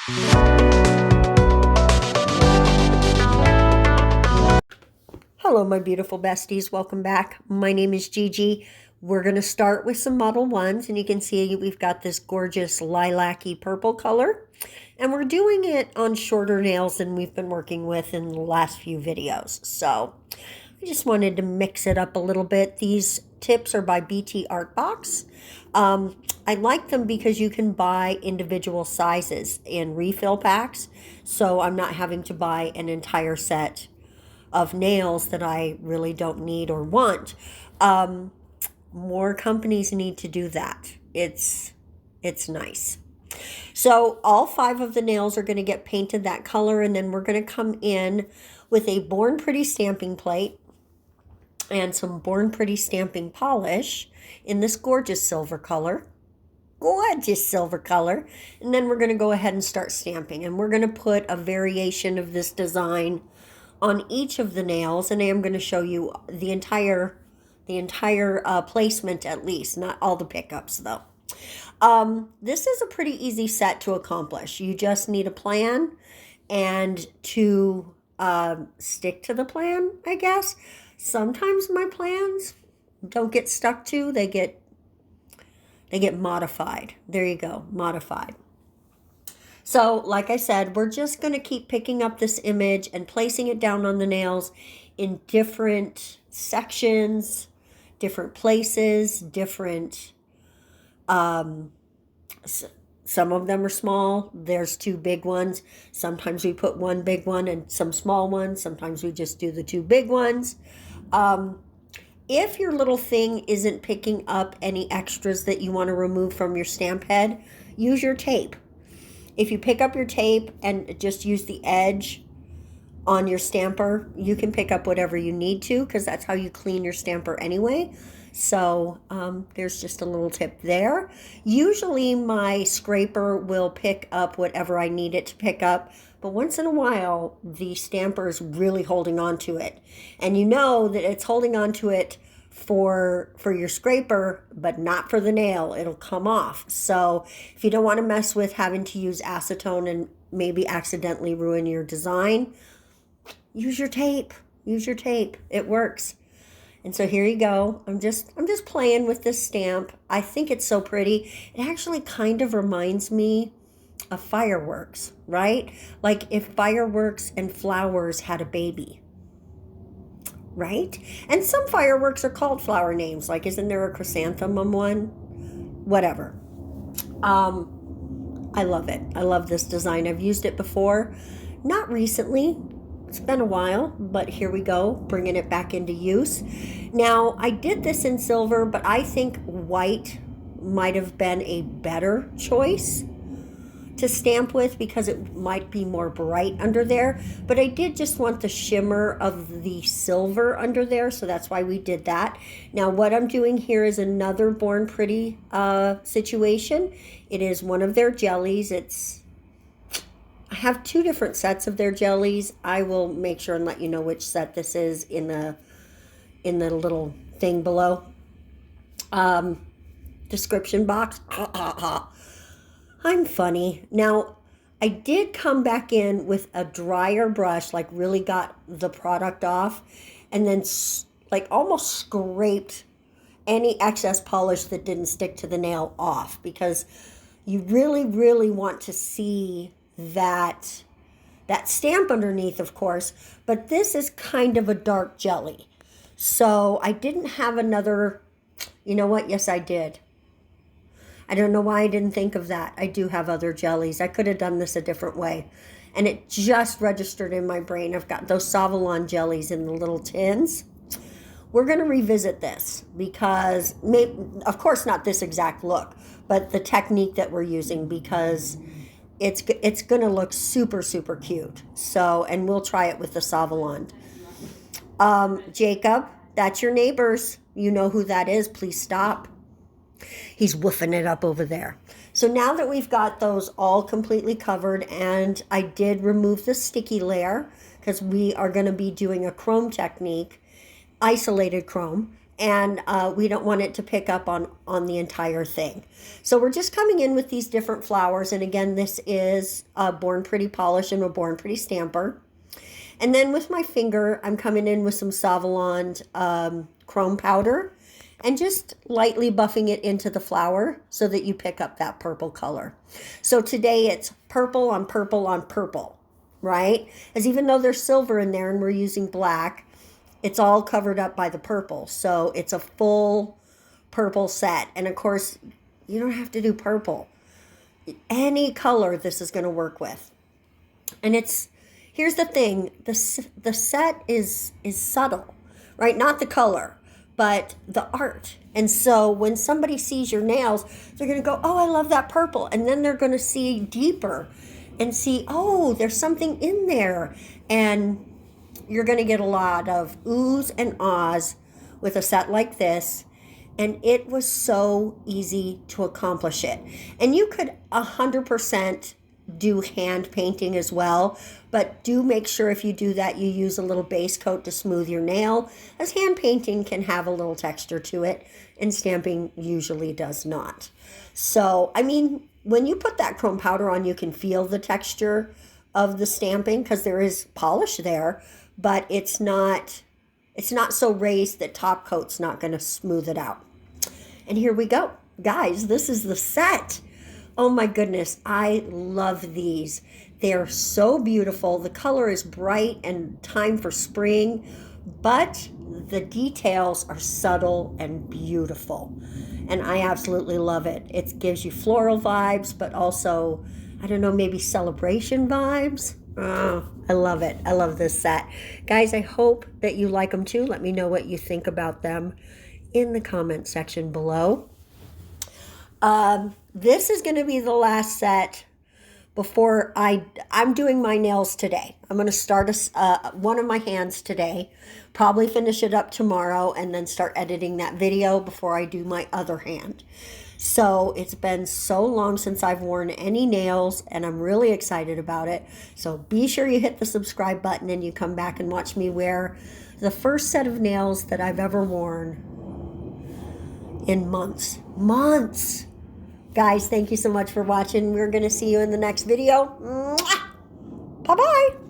Hello, my beautiful besties. Welcome back. My name is Gigi. We're going to start with some Model 1s, and you can see we've got this gorgeous lilac-y purple color. And we're doing it on shorter nails than we've been working with in the last few videos. So I just wanted to mix it up a little bit. These tips are by BT Art Box. I like them because you can buy individual sizes in refill packs. So I'm not having to buy an entire set of nails that I really don't need or want. More companies need to do that. It's nice. So all 5 of the nails are going to get painted that color, and then we're going to come in with a Born Pretty stamping plate and some Born Pretty stamping polish in this gorgeous silver color. Gorgeous silver color. And then we're going to go ahead and start stamping, and we're going to put a variation of this design on each of the nails, and I am going to show you the entire placement, at least, not all the pickups though. This is a pretty easy set to accomplish. You just need a plan and to stick to the plan, I guess. Sometimes my plans don't get stuck to, they get modified. There you go, modified. So, like I said, we're just going to keep picking up this image and placing it down on the nails in different sections, different places, different, some of them are small. There's 2 big ones. Sometimes we put 1 big one and some small ones. Sometimes we just do the 2 big ones. If your little thing isn't picking up any extras that you want to remove from your stamp head, use your tape. If you pick up your tape and just use the edge on your stamper, you can pick up whatever you need to, because that's how you clean your stamper anyway. So there's just a little tip there. Usually my scraper will pick up whatever I need it to pick up, but once in a while the stamper is really holding on to it. And you know that it's holding on to it for your scraper, but not for the nail. It'll come off. So if you don't want to mess with having to use acetone and maybe accidentally ruin your design, use your tape. Use your tape. It works. And so here you go. I'm just playing with this stamp. I think it's so pretty. It actually kind of reminds me of fireworks, right? Like if fireworks and flowers had a baby. Right? And some fireworks are called flower names. Like, isn't there a chrysanthemum one? Whatever. I love it. I love this design. I've used it before. Not recently. It's been a while, but here we go, bringing it back into use. Now, I did this in silver, but I think white might have been a better choice to stamp with because it might be more bright under there, but I did just want the shimmer of the silver under there, so that's why we did that. Now what I'm doing here is another Born Pretty situation. It is one of their jellies. I have 2 different sets of their jellies. I will make sure and let you know which set this is in the little thing below. Description box. I'm funny. Now, I did come back in with a drier brush, like really got the product off, and then like almost scraped any excess polish that didn't stick to the nail off, because you really, really want to see that stamp underneath, of course, but this is kind of a dark jelly. So I didn't have another, you know what? Yes, I did. I don't know why I didn't think of that. I do have other jellies. I could have done this a different way. And it just registered in my brain. I've got those Savalon jellies in the little tins. We're going to revisit this because, of course, not this exact look, but the technique that we're using, because it's going to look super, super cute. So, and we'll try it with the Savalon. Jacob, that's your neighbors. You know who that is. Please stop. He's woofing it up over there. So now that we've got those all completely covered, and I did remove the sticky layer because we are going to be doing a chrome technique, isolated chrome, and we don't want it to pick up on the entire thing. So we're just coming in with these different flowers. And again, this is a Born Pretty polish and a Born Pretty stamper. And then with my finger, I'm coming in with some Savalon chrome powder and just lightly buffing it into the flower so that you pick up that purple color. So today it's purple on purple on purple, right? As even though there's silver in there and we're using black, it's all covered up by the purple. So it's a full purple set. And of course, you don't have to do purple. Any color this is going to work with. And here's the thing, the set is subtle, right? Not the color, but the art. And so when somebody sees your nails, they're going to go, oh, I love that purple. And then they're going to see deeper and see, oh, there's something in there. And you're going to get a lot of oohs and ahs with a set like this. And it was so easy to accomplish it. And you could 100% do hand painting as well, but do make sure if you do that, you use a little base coat to smooth your nail, as hand painting can have a little texture to it, and stamping usually does not. So, I mean, when you put that chrome powder on, you can feel the texture of the stamping because there is polish there, but it's not so raised that top coat's not going to smooth it out. And here we go. Guys, this is the set. Oh my goodness, I love these. They're so beautiful. The color is bright and time for spring, but the details are subtle and beautiful. And I absolutely love it. It gives you floral vibes, but also, I don't know, maybe celebration vibes. Oh, I love it. I love this set. Guys, I hope that you like them too. Let me know what you think about them in the comment section below. This is going to be the last set before I'm doing my nails today. I'm going to start one of my hands today, probably finish it up tomorrow, and then start editing that video before I do my other hand. So it's been so long since I've worn any nails, and I'm really excited about it. So be sure you hit the subscribe button and you come back and watch me wear the first set of nails that I've ever worn in months. Guys, thank you so much for watching. We're going to see you in the next video. Bye-bye.